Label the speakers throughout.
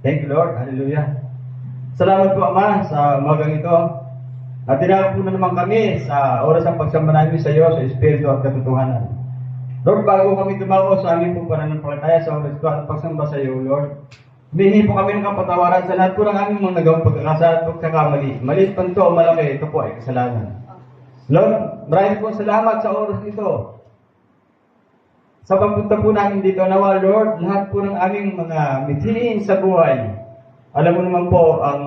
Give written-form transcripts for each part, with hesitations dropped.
Speaker 1: Thank you, Lord. Hallelujah. Salamat po, Ama, sa umagang ito. At tinawag po na naman kami sa oras ng pagsamba namin sa iyo, sa Espiritu at katotohanan. Lord, bago kami tumawa sa aming pong pananampalataya sa oras ko at pagsamba sa iyo, Lord, humingi po kami ng kapatawaran sa lahat po ng aming mga nagawang pagkakasala at pagkakamali. Maliit man ito o malaki, ito po ay kasalanan. Lord, maraming po salamat sa oras ito. Sa pagpunta po namin dito, nawa Lord, lahat po ng aming mga mithiin sa buhay, alam mo naman po ang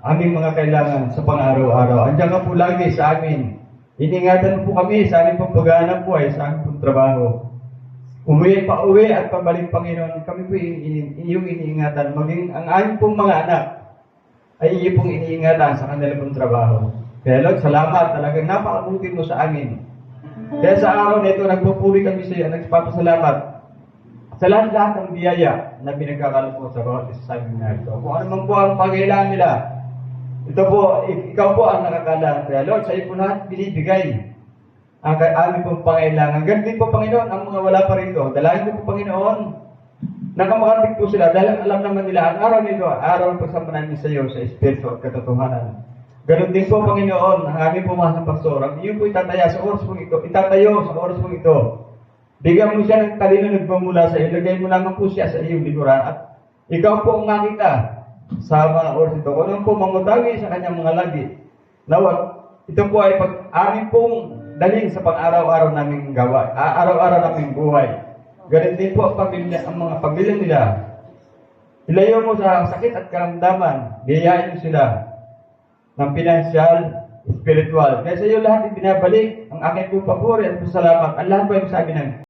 Speaker 1: aming mga kailangan sa pang-araw-araw. Andiyan ka po lagi sa amin. Iningatan po kami sa aming pagpaganap po ay sa aming pong trabaho. Pauwi at pabalik, Panginoon, kami po iyong iniingatan. Maging ang aming pong mga anak ay iyo pong iniingatan sa kanilang pong trabaho. Kaya Lord, salamat. Talagang napakabuti mo sa amin. Kaya sa araw na ito, nagpupuri kami sa iyo, nagpapasalamat sa lahat ng biyaya na pinagkakalap mo sa bawat isa sa amin na ito. Kung ano man po ang pangailangan nila, ito po, ikaw po ang nakakala. Kaya Lord, sa iyo po lahat binibigay ang aming pong pangailangan. Ganun din po, Panginoon, ang mga wala pa rito. Dalangin ko po, Panginoon, nakamakatig po sila dahil alam naman nila ang araw nito, araw ng pagsama namin sa iyo sa Espiritu at katotohanan. Ganun din po, Panginoon, ang aming pumasang pastor, ang iyo po itatayo sa oras pong ito. Bigyan mo siya ng talino nagmamula sa iyo. Ilagay mo naman po siya sa iyong likuran at ikaw po ang makita sa mga oras ito. Kung ano po mangutagi sa kanyang mga lagi. Nawag, ito po ay amin pong daling sa pang-araw-araw naming gawa, araw-araw naming buhay. Ganun din po ang mga pamilya nila. Ilayo mo sa sakit at karamdaman. Gayahin mo sila ng pinansyal, spiritual. Kaya sa iyo lahat ibinabalik ang aking pupapuri at pasalamat. Ang lahat po ay masabi ng